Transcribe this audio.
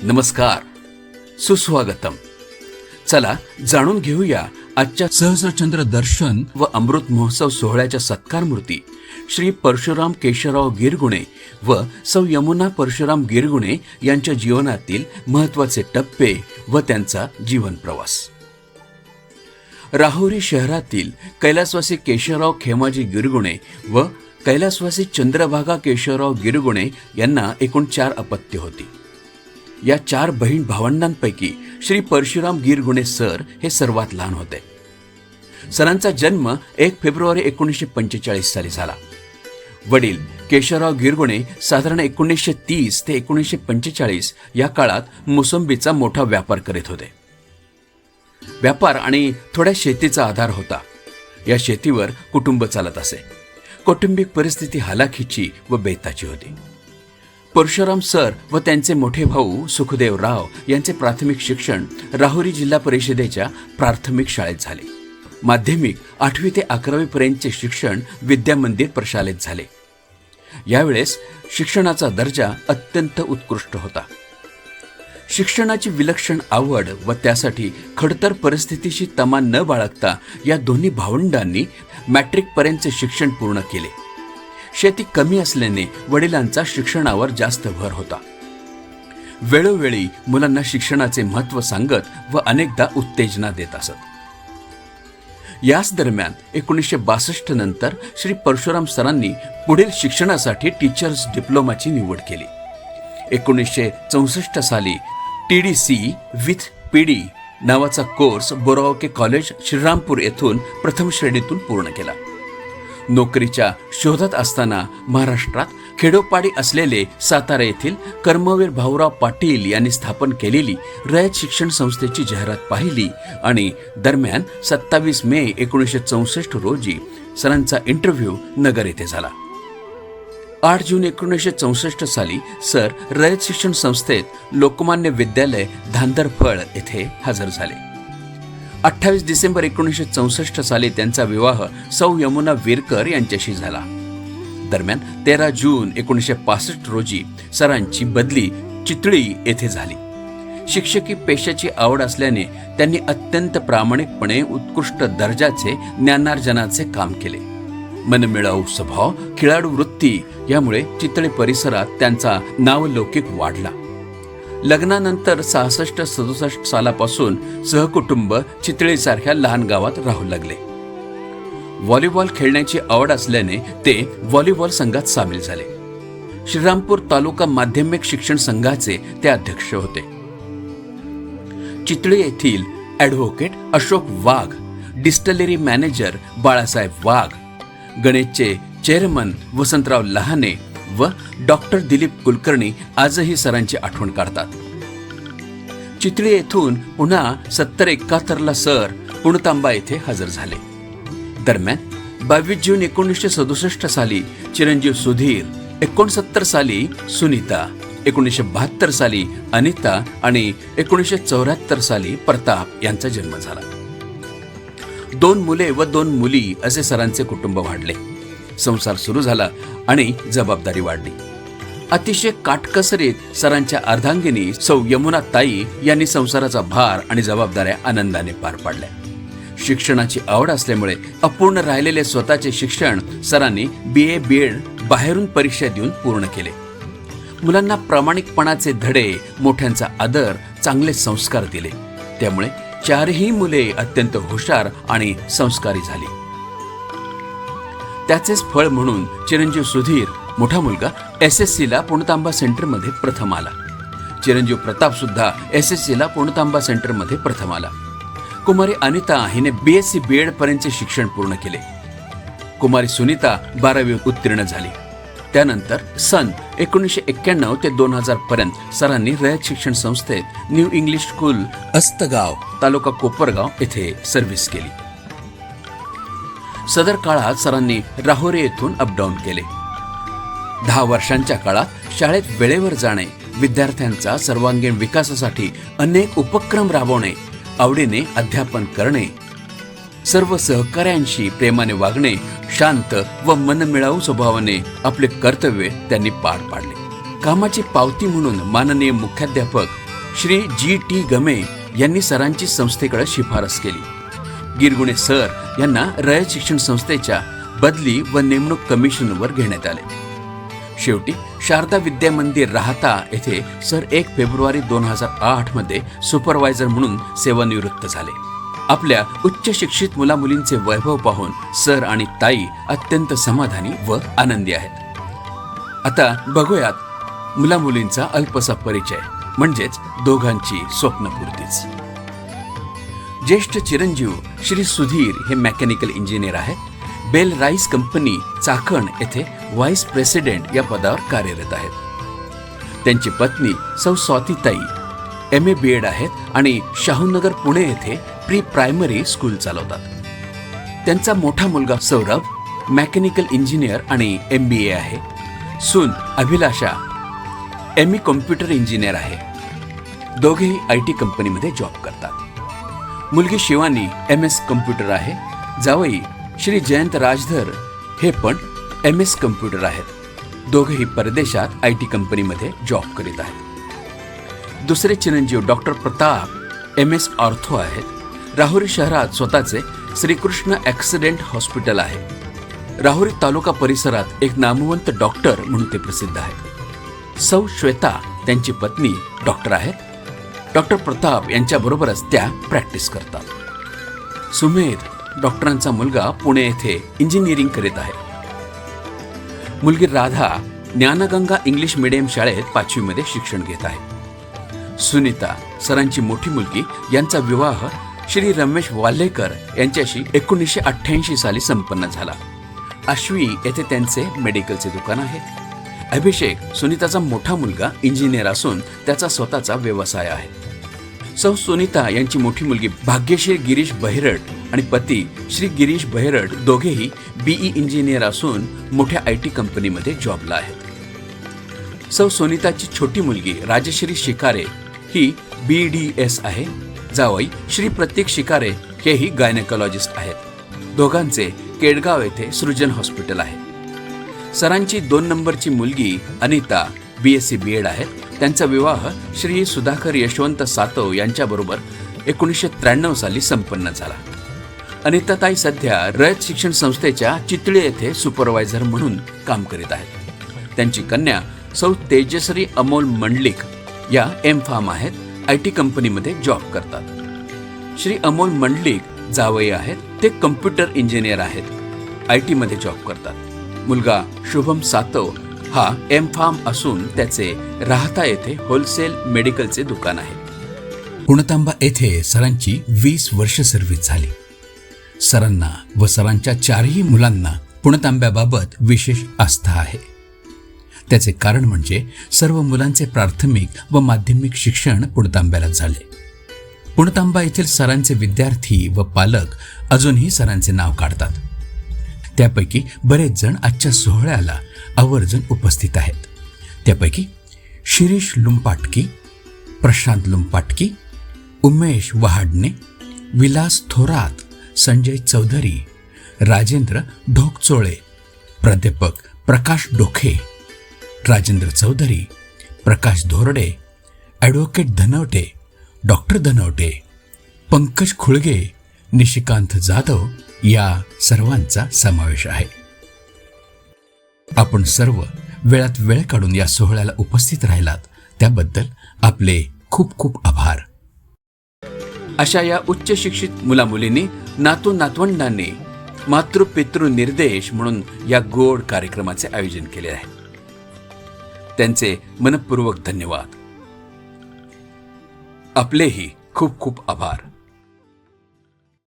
नमस्कार, सुस्वागतम. चला जाणून घेऊया आजच्या सहस्रचंद्र दर्शन व अमृत महोत्सव सोहळ्याच्या सत्कार मूर्ती श्री परशुराम केशवराव गिरगुणे व सौ यमुना परशुराम गिरगुणे यांच्या जीवनातील महत्त्वाचे टप्पे व त्यांचा जीवन प्रवास. राहुरी शहरातील कैलासवासी केशवराव खेमाजी गिरगुणे व कैलासवासी चंद्रभागा केशवराव गिरगुणे यांना एकूण 4 अपत्य होती. या 4 बहीण भावंडांपैकी श्री परशुराम गिरगुणे सर हे सर्वात लहान होते. सरांचा जन्म 1 फेब्रुवारी 1945 साली झाला. वडील केशवराव गिरगुणे साधारण 1930 ते 1945 या काळात मोसंबीचा मोठा व्यापार करीत होते. व्यापार आणि थोड्या शेतीचा आधार होता. या शेतीवर कुटुंब चालत असे. कौटुंबिक परिस्थिती हलाखीची व बेताची होती. परशुराम सर व त्यांचे मोठे भाऊ सुखदेव राव यांचे प्राथमिक शिक्षण राहुरी जिल्हा परिषदेच्या प्राथमिक शाळेत झाले. माध्यमिक 8वी ते 11वी पर्यंतचे शिक्षण विद्यामंदिर प्रशालेत झाले. यावेळेस शिक्षणाचा दर्जा अत्यंत उत्कृष्ट होता. शिक्षणाची विलक्षण आवड व त्यासाठी खडतर परिस्थितीशी तमा न बाळगता या दोन्ही भावंडांनी मॅट्रिक पर्यंतचे शिक्षण पूर्ण केले. शेती कमी असल्याने वडिलांचा शिक्षणावर जास्त भर होता. वेळोवेळी मुलांना शिक्षणाचे महत्त्व सांगत व अनेकदा उत्तेजना देत असत. याच दरम्यान 1962 नंतर श्री परशुराम सरांनी पुढील शिक्षणासाठी टीचर्स डिप्लोमाची निवड केली. 1964 साली TDC विथ PD नावाचा कोर्स बोरावके कॉलेज श्रीरामपूर येथून प्रथम श्रेणीतून पूर्ण केला. नोकरीच्या शोधात असताना महाराष्ट्रात खेडोपाडी असलेले सातारा येथील कर्मवीर भाऊराव पाटील यांनी स्थापन केलेली रयत शिक्षण संस्थेची जाहिरात पाहिली आणि दरम्यान 27 मे 1964 रोजी सरांचा इंटरव्ह्यू नगर येथे झाला. 8 जून 1964 साली सर रयत शिक्षण संस्थेत लोकमान्य विद्यालय धांदरफळ येथे हजर झाले. 28 डिसेंबर 1964 साली त्यांचा विवाह सौ यमुना विरकर यांच्याशी झाला. दरम्यान 13 जून 1965 रोजी सरांची बदली चितळी येथे झाली. शिक्षकी पेशाची आवड असल्याने त्यांनी अत्यंत प्रामाणिकपणे उत्कृष्ट दर्जाचे ज्ञानार्जनाचे काम केले. मनमिळाऊ स्वभाव, खिळाडू वृत्ती यामुळे चितळे परिसरात त्यांचा नावलौकिक वाढला. लग्नानंतर 66-67 सालापासून सहकुटुंब चितळेसारख्या लहान गावात राहू लागले. व्हॉलीबॉल खेळण्याची आवड असल्याने ते व्हॉलीबॉल संघात सामील झाले. श्रीरामपूर तालुका माध्यमिक शिक्षण संघाचे ते अध्यक्ष होते. चितळे येथील ॲडव्होकेट अशोक वाघ, डिस्टलरी मॅनेजर बाळासाहेब वाघ, गणेशचे चेअरमन वसंतराव लहाने व डॉक्टर दिलीप कुलकर्णी आजही सरांची आठवण काढतात. चितळी येथून पुन्हा 70-71 सर पुणतांबा येथे हजर झाले. दरम्यान 22 जून 1967 साली चिरंजीव सुधीर, 69 साली सुनीता, 1972 साली अनिता आणि 1974 साली प्रताप यांचा जन्म झाला. 2 मुले व 2 मुली असे सरांचे कुटुंब वाढले. संसार सुरू झाला आणि जबाबदारी वाढली. अतिशय काटकसरीत सरांच्या अर्धांगिनी सौ यमुना ताई यांनी संसाराचा भार आणि जबाबदाऱ्या आनंदाने पार पाडल्या. शिक्षणाची आवड असल्यामुळे अपूर्ण राहिलेले स्वतःचे शिक्षण सरांनी BA BEd बाहेरून परीक्षा देऊन पूर्ण केले. मुलांना प्रामाणिकपणाचे धडे, मोठ्यांचा आदर, चांगले संस्कार दिले. त्यामुळे 4ही मुले अत्यंत हुशार आणि संस्कारी झाली. त्याचेच फळ म्हणून चिरंजीव सुधीर मोठा मुलगा SSCला पुणतांबा सेंटरमध्ये प्रथम आला. चिरंजीव प्रताप सुद्धा SSCला पुणतांबा सेंटरमध्ये प्रथम आला. कुमारी अनिता हिने BSc BEd पर्यंतचे शिक्षण पूर्ण केले. कुमारी सुनीता 12वी उत्तीर्ण झाली. त्यानंतर सन 1991 ते 2000 पर्यंत सरांनी रयत शिक्षण संस्थेत न्यू इंग्लिश स्कूल अस्तगाव तालुका कोपरगाव येथे सर्व्हिस केली. सदर काळात सरांनी राहुरी येथून अपडाऊन केले. 10 वर्षांच्या काळात शाळेत वेळेवर जाणे, विद्यार्थ्यांचा सर्वांगीण विकासासाठी अनेक उपक्रम राबवणे, आवडीने अध्यापन करणे, सर्व सहकाऱ्यांशी प्रेमाने वागणे, शांत व मनमिळाऊ स्वभावाने आपले कर्तव्य त्यांनी पार पाडले. कामाची पावती म्हणून माननीय मुख्याध्यापक श्री G.T. गमे यांनी सरांची संस्थेकडे शिफारस केली. गिरगुणे सर यांना रयत शिक्षण संस्थेच्या बदली व नेमणूक कमिशनवर घेण्यात आले. शेवटी शारदा विद्या मंदिर राहता येथे सर 1 फेब्रुवारी 2008 मध्ये सुपरवायझर म्हणून सेवानिवृत्त झाले. आपल्या उच्च शिक्षित मुलामुलींचे वैभव पाहून सर आणि ताई अत्यंत समाधानी व आनंदी आहेत. आता बघूयात मुलामुलींचा अल्पसा परिचय, म्हणजेच दोघांची स्वप्नपूर्तीच. ज्येष्ठ चिरंजीव श्री सुधीर हे मेकॅनिकल इंजिनियर आहेत. बेल राईस कंपनी चाकण येथे व्हाईस प्रेसिडेंट या पदावर कार्यरत आहेत. त्यांची पत्नी सौ स्वातीताई MA BEd आहेत आणि शाहूनगर पुणे येथे प्री प्रायमरी स्कूल चालवतात. त्यांचा मोठा मुलगा सौरभ मेकॅनिकल इंजिनियर आणि MBA आहे. सून अभिलाषा ME कॉम्प्युटर इंजिनियर आहे. दोघेही IT कंपनीमध्ये जॉब करतात. मुलगी शिवानी MS कॉम्प्युटर आहे. जावई श्री जयंत राजधर हे पण MS कॉम्प्युटर आहेत. दोघेही परदेशात IT कंपनीमध्ये जॉब करीत आहेत. दुसरे चिरंजीव डॉक्टर प्रताप MS ऑर्थो आहेत. राहुरी शहरात स्वतःचे श्रीकृष्ण ॲक्सिडेंट हॉस्पिटल आहे. राहुरी तालुका परिसरात एक नामवंत डॉक्टर म्हणून ते प्रसिद्ध आहेत. सौ श्वेता त्यांची पत्नी डॉक्टर आहेत. डॉक्टर प्रताप यांच्याबरोबरच त्या प्रॅक्टिस करतात. सुमेध डॉक्टरांचा मुलगा पुणे येथे इंजिनिअरिंग करीत आहे. मुलगी राधा ज्ञानगंगा इंग्लिश मीडियम शाळेत 5वी मध्ये शिक्षण घेत आहे. सुनीता सरांची मोठी मुलगी यांचा विवाह श्री रमेश वाल्हेकर यांच्याशी 1988 साली संपन्न झाला. आश्वी येथे त्यांचे मेडिकलचे दुकान आहे. अभिषेक सुनीताचा मोठा मुलगा इंजिनियर असून त्याचा स्वतःचा व्यवसाय आहे. सौ सुनीता यांची मोठी मुलगी भाग्यश्री गिरीश बहिरट आणि पती श्री गिरीश बहिरट दोघेही BE इंजिनियर असून मोठ्या IT कंपनीमध्ये जॉबला आहेत. सौ सुनीताची छोटी मुलगी राजश्री शिकारे ही BDS आहे. जावई श्री प्रतीक शिकारे हेही गायनेकोलॉजिस्ट आहेत. दोघांचे केडगाव येथे सृजन हॉस्पिटल आहे. सरांची 2 नंबरची मुलगी अनिता BSc BEd आहेत. त्यांचा विवाह श्री सुधाकर यशवंत सातव यांच्याबरोबर 1993 साली संपन्न झाला. अनिताताई सध्या रयत शिक्षण संस्थेच्या चितळे येथे सुपरवायझर म्हणून काम करीत आहेत. त्यांची कन्या सौ तेजश्री अमोल मंडलिक या M.Pharm आहेत. IT कंपनीमध्ये जॉब करतात. श्री अमोल मंडलिक जावई आहेत. ते कम्प्युटर इंजिनियर आहेत. IT मध्ये जॉब करतात. मुलगा शुभम सातव हा M.Pharm असून त्याचे राहता येथे होलसेल मेडिकलचे दुकान आहे. पुणतांबा येथे सरांची 20 वर्ष सर्व्हिस झाली. सरांना व सरांच्या 4ही मुलांना पुणतांब्याबाबत विशेष आस्था आहे. त्याचे कारण म्हणजे सर्व मुलांचे प्राथमिक व माध्यमिक शिक्षण पुणतांब्याला झाले. पुणतांबा येथील सरांचे विद्यार्थी व पालक अजूनही सरांचे नाव काढतात. त्यापैकी बरेच जण आजच्या सोहळ्याला आवर्जून उपस्थित आहेत. त्यापैकी शिरीष लुंपाटकी, प्रशांत लुंपाटकी, उमेश वहाडणे, विलास थोरात, संजय चौधरी, राजेंद्र ढोकचोळे, प्राध्यापक प्रकाश डोखे, राजेंद्र चौधरी, प्रकाश धोरडे, ॲडव्होकेट धनवटे, डॉक्टर धनवटे, पंकज खुळगे, निशिकांत जाधव या सर्वांचा समावेश आहे. आपण सर्व वेळात वेळ काढून या सोहळ्याला उपस्थित राहिलात त्याबद्दल आपले खूप खूप आभार. अशा या उच्च शिक्षित मुलामुलींनी नातू नातवंडांनी मातृपितृ निर्देश म्हणून या गोड कार्यक्रमाचे आयोजन केले आहे. त्यांचे मनपूर्वक धन्यवाद. आपलेही खूप खूप आभार.